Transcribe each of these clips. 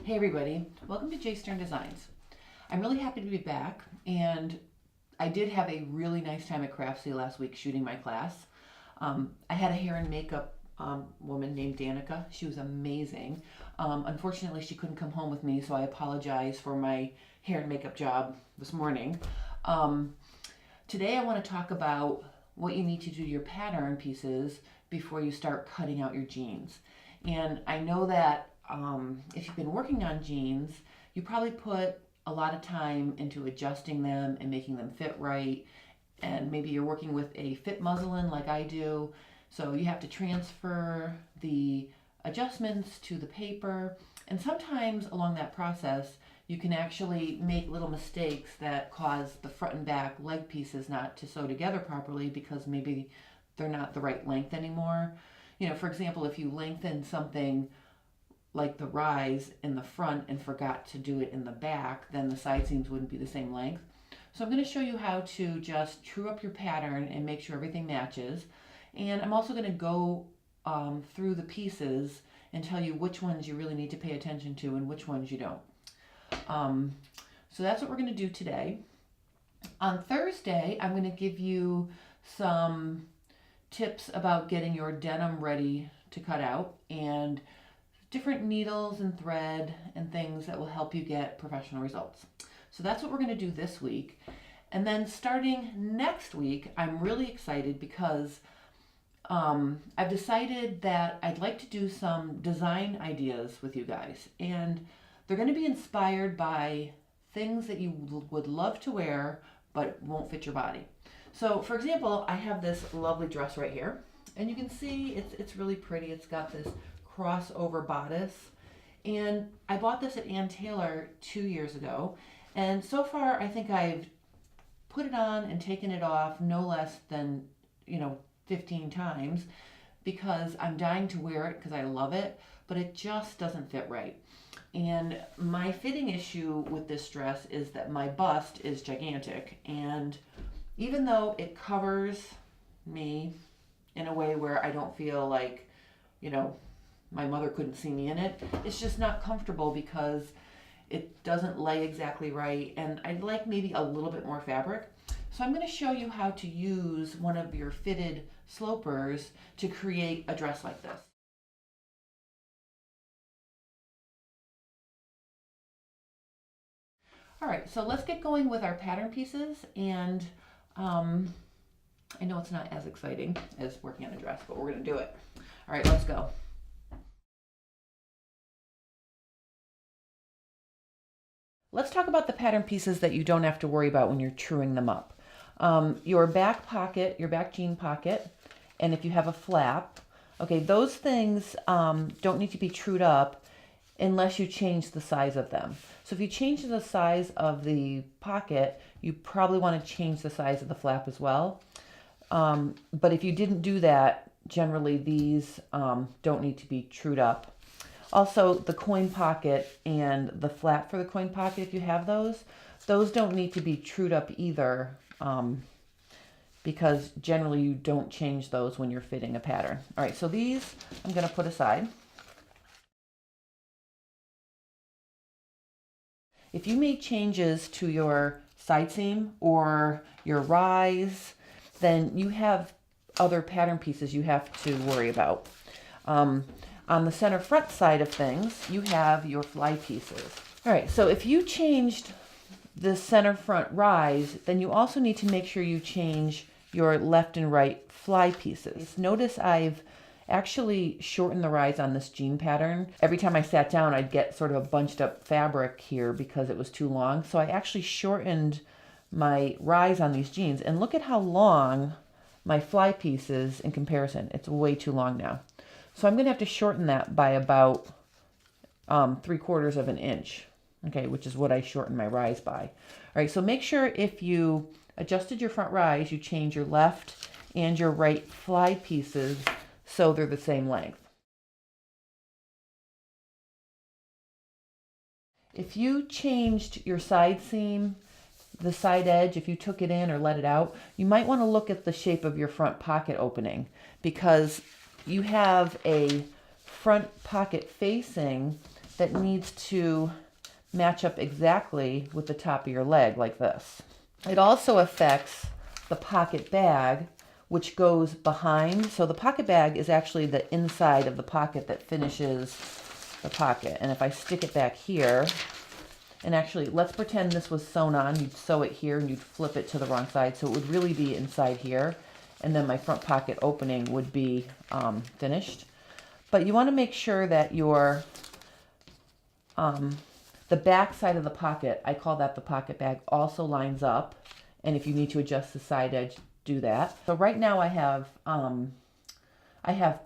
Hey everybody, welcome to J Stern Designs. I'm really happy to be back, and I did have a really nice time at Craftsy last week shooting my class. I had a hair and makeup woman named Danica. She was amazing. Unfortunately, she couldn't come home with me, so I apologize for my hair and makeup job this morning. Today I want to talk about what you need to do to your pattern pieces before you start cutting out your jeans. And I know that if you've been working on jeans, you probably put a lot of time into adjusting them and making them fit right. And maybe you're working with a fit muslin like I do. So you have to transfer the adjustments to the paper. And sometimes along that process, you can actually make little mistakes that cause the front and back leg pieces not to sew together properly because maybe they're not the right length anymore. You know, for example, if you lengthen something like the rise in the front and forgot to do it in the back, then the side seams wouldn't be the same length. So I'm going to show you how to just true up your pattern and make sure everything matches. And I'm also going to go through the pieces and tell you which ones you really need to pay attention to and which ones you don't. So that's what we're going to do today. On Thursday, I'm going to give you some tips about getting your denim ready to cut out and different needles and thread and things that will help you get professional results. So that's what we're going to do this week. And then starting next week, I'm really excited because I've decided that I'd like to do some design ideas with you guys. And they're going to be inspired by things that you would love to wear but won't fit your body. So for example, I have this lovely dress right here. And you can see it's really pretty. It's got this crossover bodice, and I bought this at Ann Taylor 2 years ago, and so far I think I've put it on and taken it off no less than 15 times because I'm dying to wear it because I love it, but it just doesn't fit right. And my fitting issue with this dress is that my bust is gigantic, and even though it covers me in a way where I don't feel like my mother couldn't see me in it, it's just not comfortable because it doesn't lay exactly right, and I'd like maybe a little bit more fabric. So I'm going to show you how to use one of your fitted slopers to create a dress like this. All right, so let's get going with our pattern pieces, and I know it's not as exciting as working on a dress, but we're going to do it. All right, let's go. Let's talk about the pattern pieces that you don't have to worry about when you're truing them up. Your back pocket, your back jean pocket, and if you have a flap, okay, those things don't need to be trued up unless you change the size of them. So if you change the size of the pocket, you probably want to change the size of the flap as well. But if you didn't do that, generally these don't need to be trued up. Also, the coin pocket and the flap for the coin pocket, if you have those don't need to be trued up either, because generally you don't change those when you're fitting a pattern. All right, so these I'm going to put aside. If you made changes to your side seam or your rise, then you have other pattern pieces you have to worry about. On the center front side of things, you have your fly pieces. All right, so if you changed the center front rise, then you also need to make sure you change your left and right fly pieces. Notice I've actually shortened the rise on this jean pattern. Every time I sat down, I'd get sort of a bunched up fabric here because it was too long. So I actually shortened my rise on these jeans, and look at how long my fly piece is in comparison. It's way too long now. So I'm going to have to shorten that by about 3/4 of an inch, okay, which is what I shortened my rise by. All right, so make sure if you adjusted your front rise, you change your left and your right fly pieces so they're the same length. If you changed your side seam, the side edge, if you took it in or let it out, you might want to look at the shape of your front pocket opening, because you have a front pocket facing that needs to match up exactly with the top of your leg like this. It also affects the pocket bag, which goes behind. So the pocket bag is actually the inside of the pocket that finishes the pocket. And if I stick it back here, and actually let's pretend this was sewn on, you'd sew it here and you'd flip it to the wrong side. So it would really be inside here. And then my front pocket opening would be finished. But you want to make sure that your the back side of the pocket, I call that the pocket bag, also lines up. And if you need to adjust the side edge, do that. So right now I have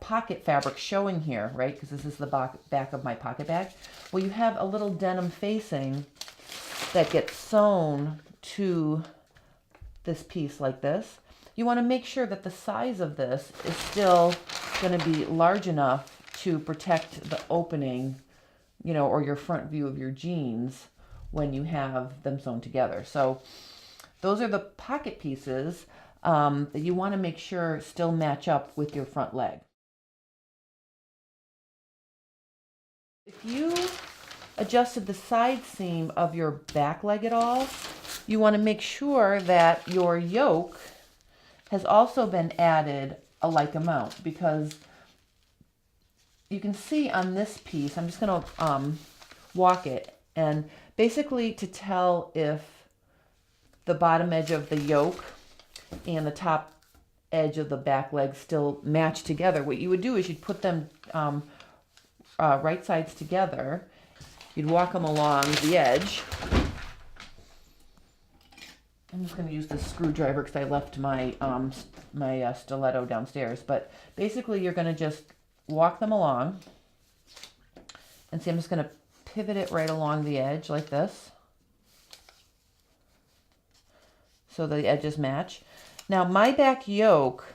pocket fabric showing here, right? Because this is the back of my pocket bag. Well, you have a little denim facing that gets sewn to this piece like this. You want to make sure that the size of this is still going to be large enough to protect the opening, you know, or your front view of your jeans when you have them sewn together. So those are the pocket pieces that you want to make sure still match up with your front leg. If you adjusted the side seam of your back leg at all, you want to make sure that your yoke has also been added a like amount, because you can see on this piece, I'm just going to walk it, and basically to tell if the bottom edge of the yoke and the top edge of the back leg still match together, what you would do is you'd put them right sides together. You'd walk them along the edge. I'm just going to use this screwdriver because I left my stiletto downstairs. But basically, you're going to just walk them along. And see, I'm just going to pivot it right along the edge like this, so the edges match. Now, my back yoke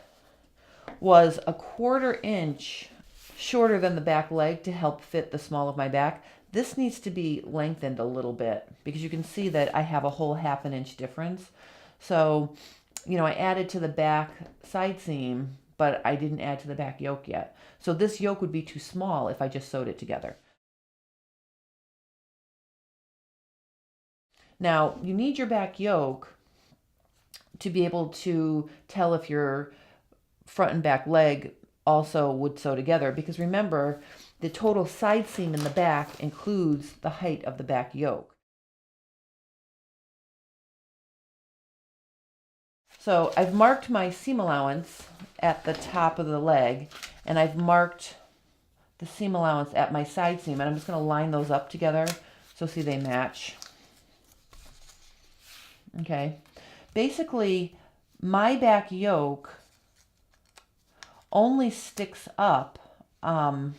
was a 1/4 inch shorter than the back leg to help fit the small of my back. This needs to be lengthened a little bit because you can see that I have a whole 1/2 inch difference. So, you know, I added to the back side seam, but I didn't add to the back yoke yet. So this yoke would be too small if I just sewed it together. Now, you need your back yoke to be able to tell if your front and back leg also would sew together, because remember, the total side seam in the back includes the height of the back yoke. So I've marked my seam allowance at the top of the leg, and I've marked the seam allowance at my side seam, and I'm just going to line those up together so see they match. Okay, basically my back yoke only sticks up a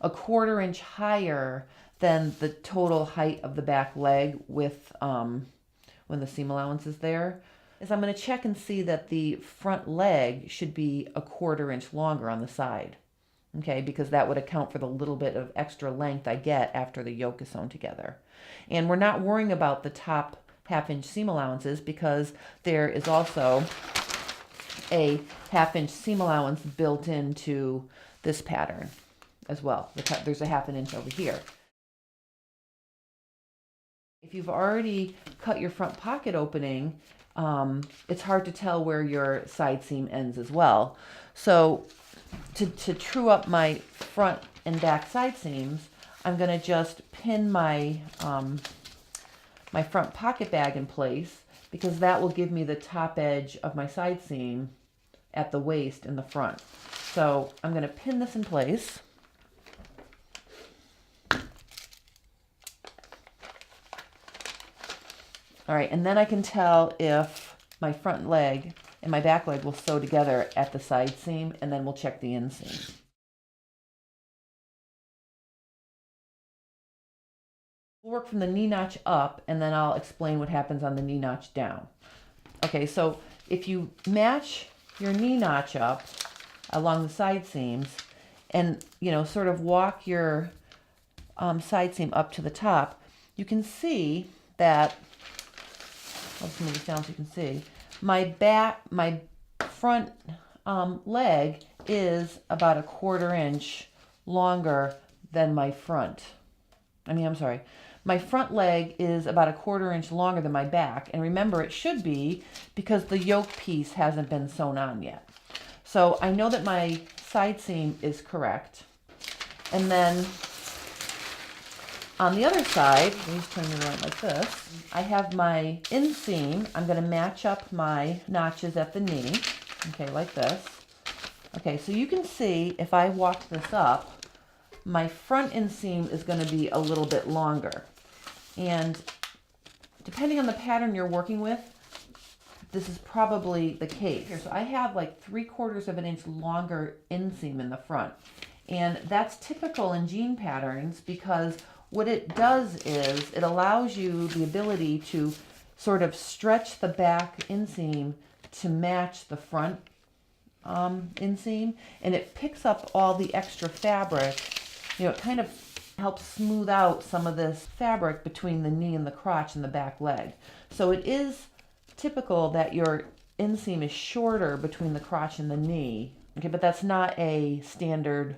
1/4 inch higher than the total height of the back leg with when the seam allowance is there. Is I'm going to check and see that the front leg should be a 1/4 inch longer on the side. Okay, because that would account for the little bit of extra length I get after the yoke is sewn together. And we're not worrying about the top 1/2 inch seam allowances because there is also a 1/2 inch seam allowance built into this pattern as well. There's a 1/2 inch over here. If you've already cut your front pocket opening, it's hard to tell where your side seam ends as well. So to true up my front and back side seams, I'm going to just pin my my front pocket bag in place, because that will give me the top edge of my side seam at the waist in the front. So I'm going to pin this in place. All right, and then I can tell if my front leg and my back leg will sew together at the side seam, and then we'll check the inseam. We'll work from the knee notch up, and then I'll explain what happens on the knee notch down. Okay, so if you match your knee notch up along the side seams and, you know, sort of walk your side seam up to the top, you can see that, I'll just move this down so you can see, my front leg is about a 1/4 inch longer than my front. My front leg is about a 1/4 inch longer than my back. And remember, it should be because the yoke piece hasn't been sewn on yet. So I know that my side seam is correct. And then on the other side, let me just turn it around like this. I have my inseam. I'm going to match up my notches at the knee. Okay, like this. Okay, so you can see if I walk this up, my front inseam is going to be a little bit longer. And depending on the pattern you're working with, this is probably the case. Here, so I have like 3/4 of an inch longer inseam in the front. And that's typical in jean patterns because what it does is it allows you the ability to sort of stretch the back inseam to match the front inseam, and it picks up all the extra fabric. You know, it kind of helps smooth out some of this fabric between the knee and the crotch and the back leg. So it is typical that your inseam is shorter between the crotch and the knee. Okay, but that's not a standard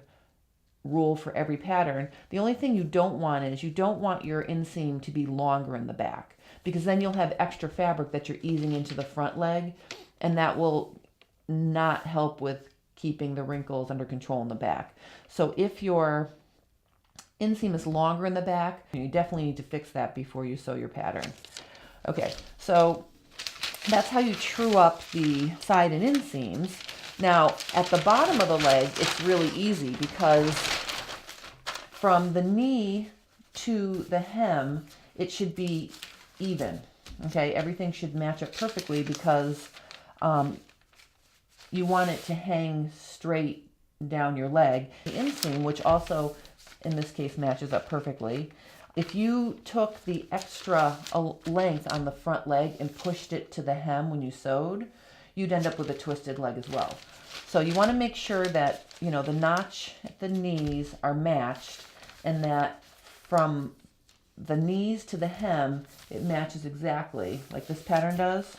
rule for every pattern. The only thing you don't want is you don't want your inseam to be longer in the back, because then you'll have extra fabric that you're easing into the front leg, and that will not help with keeping the wrinkles under control in the back. So if your inseam is longer in the back, you definitely need to fix that before you sew your pattern. Okay, so that's how you true up the side and inseams. Now, at the bottom of the leg, it's really easy because from the knee to the hem, it should be even. Okay, everything should match up perfectly because you want it to hang straight down your leg. The inseam, which also in this case matches up perfectly, if you took the extra length on the front leg and pushed it to the hem when you sewed, you'd end up with a twisted leg as well. So you want to make sure that, you know, the notch at the knees are matched and that from the knees to the hem, it matches exactly like this pattern does,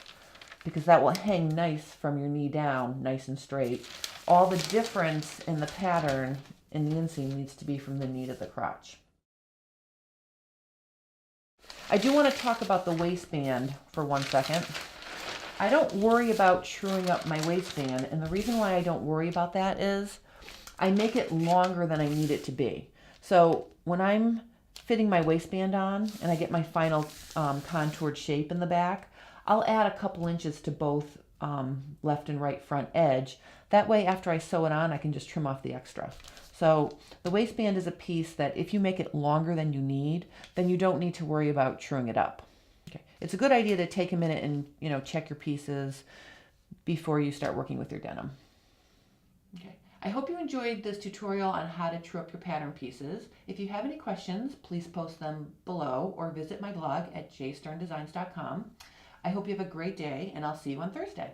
because that will hang nice from your knee down, nice and straight. All the difference in the pattern in the inseam needs to be from the knee to the crotch. I do want to talk about the waistband for 1 second. I don't worry about truing up my waistband, and the reason why I don't worry about that is I make it longer than I need it to be. So when I'm fitting my waistband on and I get my final contoured shape in the back, I'll add a couple inches to both left and right front edge. That way, after I sew it on, I can just trim off the extra. So the waistband is a piece that if you make it longer than you need, then you don't need to worry about truing it up. Okay. It's a good idea to take a minute and, you know, check your pieces before you start working with your denim. Okay. I hope you enjoyed this tutorial on how to true up your pattern pieces. If you have any questions, please post them below or visit my blog at jsterndesigns.com. I hope you have a great day, and I'll see you on Thursday.